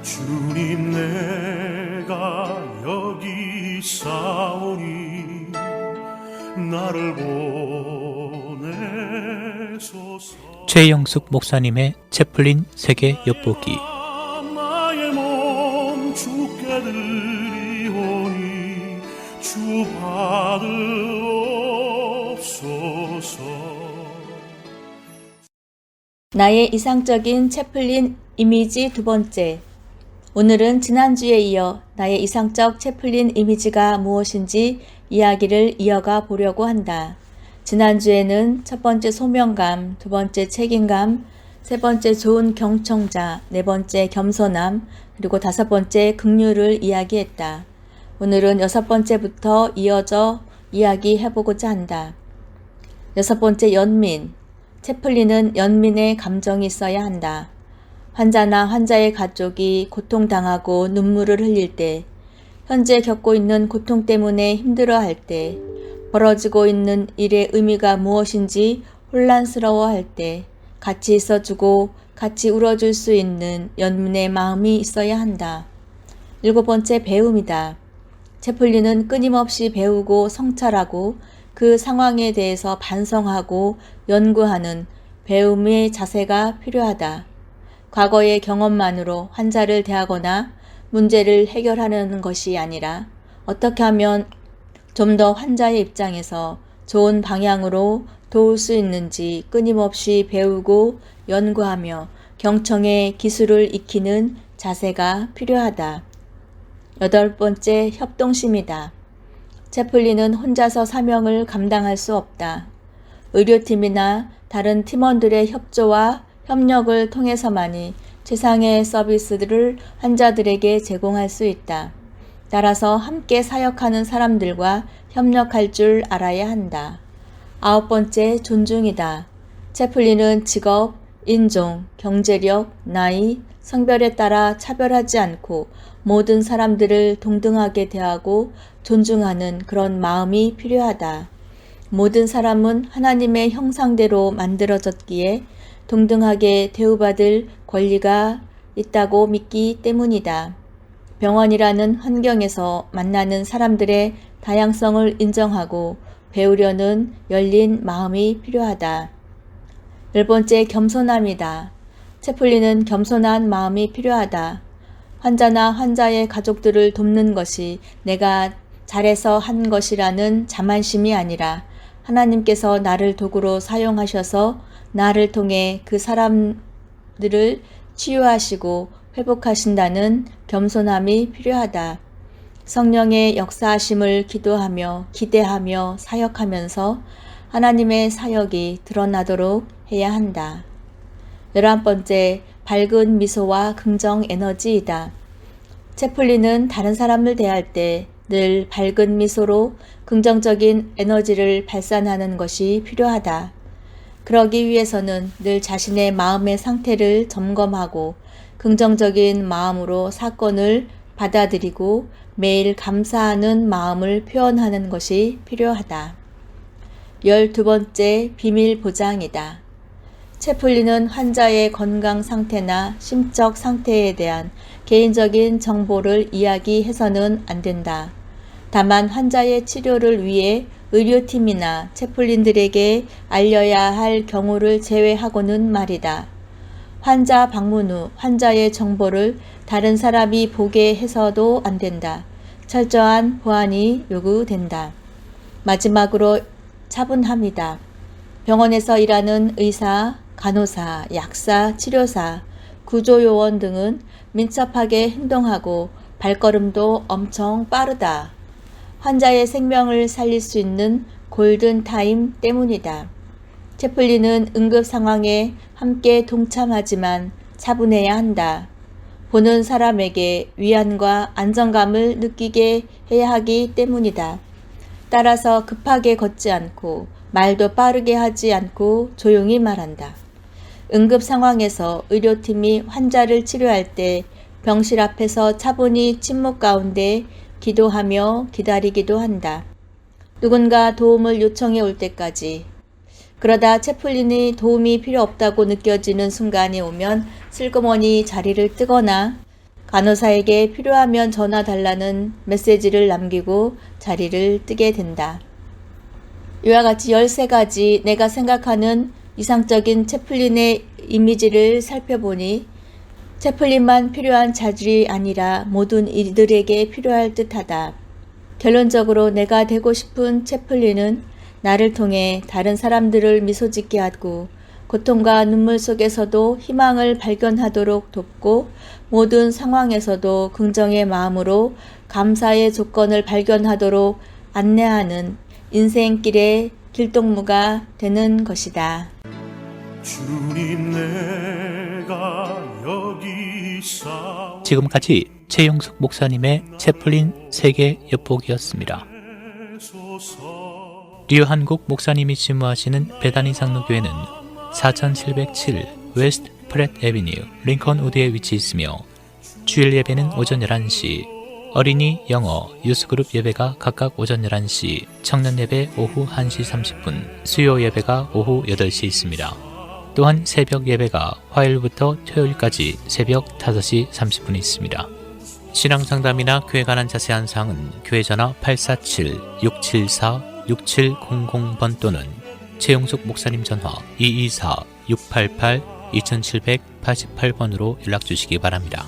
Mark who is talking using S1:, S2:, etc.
S1: 주님 내가 여기 있사오니 나를 보내소서.
S2: 최영숙 목사님의 채플린 세계 엿보기.
S1: 나의 몸 주께 드리오니 주 받으옵소서.
S3: 나의 이상적인 채플린 이미지 두 번째. 오늘은 지난주에 이어 나의 이상적 채플린 이미지가 무엇인지 이야기를 이어가 보려고 한다. 지난주에는 첫 번째 소명감, 두 번째 책임감, 세 번째 좋은 경청자, 네 번째 겸손함, 그리고 다섯 번째 긍휼을 이야기했다. 오늘은 여섯 번째부터 이어져 이야기해보고자 한다. 여섯 번째 연민. 채플린은 연민의 감정이 있어야 한다. 환자나 환자의 가족이 고통당하고 눈물을 흘릴 때, 현재 겪고 있는 고통 때문에 힘들어할 때, 벌어지고 있는 일의 의미가 무엇인지 혼란스러워할 때, 같이 있어주고 같이 울어줄 수 있는 연민의 마음이 있어야 한다. 일곱 번째 배움이다. 채플린은 끊임없이 배우고 성찰하고 그 상황에 대해서 반성하고 연구하는 배움의 자세가 필요하다. 과거의 경험만으로 환자를 대하거나 문제를 해결하는 것이 아니라 어떻게 하면 좀 더 환자의 입장에서 좋은 방향으로 도울 수 있는지 끊임없이 배우고 연구하며 경청의 기술을 익히는 자세가 필요하다. 여덟 번째 협동심이다. 채플린은 혼자서 사명을 감당할 수 없다. 의료팀이나 다른 팀원들의 협조와 협력을 통해서만이 최상의 서비스들을 환자들에게 제공할 수 있다. 따라서 함께 사역하는 사람들과 협력할 줄 알아야 한다. 아홉 번째 존중이다. 채플린은 직업, 인종, 경제력, 나이, 성별에 따라 차별하지 않고 모든 사람들을 동등하게 대하고 존중하는 그런 마음이 필요하다. 모든 사람은 하나님의 형상대로 만들어졌기에 동등하게 대우받을 권리가 있다고 믿기 때문이다. 병원이라는 환경에서 만나는 사람들의 다양성을 인정하고 배우려는 열린 마음이 필요하다. 열 번째 겸손함이다. 채플린은 겸손한 마음이 필요하다. 환자나 환자의 가족들을 돕는 것이 내가 잘해서 한 것이라는 자만심이 아니라 하나님께서 나를 도구로 사용하셔서 나를 통해 그 사람들을 치유하시고 회복하신다는 겸손함이 필요하다. 성령의 역사하심을 기도하며 기대하며 사역하면서 하나님의 사역이 드러나도록 해야 한다. 11번째, 밝은 미소와 긍정 에너지이다. 채플린은 다른 사람을 대할 때 늘 밝은 미소로 긍정적인 에너지를 발산하는 것이 필요하다. 그러기 위해서는 늘 자신의 마음의 상태를 점검하고 긍정적인 마음으로 사건을 받아들이고 매일 감사하는 마음을 표현하는 것이 필요하다. 12번째, 비밀 보장이다. 채플린은 환자의 건강 상태나 심적 상태에 대한 개인적인 정보를 이야기해서는 안 된다. 다만 환자의 치료를 위해 의료팀이나 채플린들에게 알려야 할 경우를 제외하고는 말이다. 환자 방문 후 환자의 정보를 다른 사람이 보게 해서도 안 된다. 철저한 보안이 요구된다. 마지막으로 차분함이다. 병원에서 일하는 의사, 간호사, 약사, 치료사, 구조요원 등은 민첩하게 행동하고 발걸음도 엄청 빠르다. 환자의 생명을 살릴 수 있는 골든타임 때문이다. 채플린은 응급 상황에 함께 동참하지만 차분해야 한다. 보는 사람에게 위안과 안정감을 느끼게 해야 하기 때문이다. 따라서 급하게 걷지 않고 말도 빠르게 하지 않고 조용히 말한다. 응급 상황에서 의료팀이 환자를 치료할 때 병실 앞에서 차분히 침묵 가운데 기도하며 기다리기도 한다. 누군가 도움을 요청해 올 때까지. 그러다 채플린이 도움이 필요 없다고 느껴지는 순간이 오면 슬그머니 자리를 뜨거나 간호사에게 필요하면 전화 달라는 메시지를 남기고 자리를 뜨게 된다. 이와 같이 13가지 내가 생각하는 이상적인 채플린의 이미지를 살펴보니 채플린만 필요한 자질이 아니라 모든 이들에게 필요할 듯하다. 결론적으로 내가 되고 싶은 채플린은 나를 통해 다른 사람들을 미소짓게 하고 고통과 눈물 속에서도 희망을 발견하도록 돕고 모든 상황에서도 긍정의 마음으로 감사의 조건을 발견하도록 안내하는 인생길의 길동무가 되는 것이다.
S1: 주님 내가 여기 있사오니
S2: 지금까지 최영숙 목사님의 채플린 세계 엿보기였습니다. 류 한국 목사님이 집무하시는 베다니 상로교회는 4707 웨스트 프렛 애비뉴 링컨 우드에 위치해 있으며 주일 예배는 오전 11시, 어린이, 영어, 유스그룹 예배가 각각 오전 11시, 청년 예배 오후 1시 30분, 수요 예배가 오후 8시에 있습니다. 또한 새벽 예배가 화요일부터 토요일까지 새벽 5시 30분에 있습니다. 신앙 상담이나 교회 관한 자세한 사항은 교회 전화 847-674-6700번 또는 최용숙 목사님 전화 224-688-2788번으로 연락 주시기 바랍니다.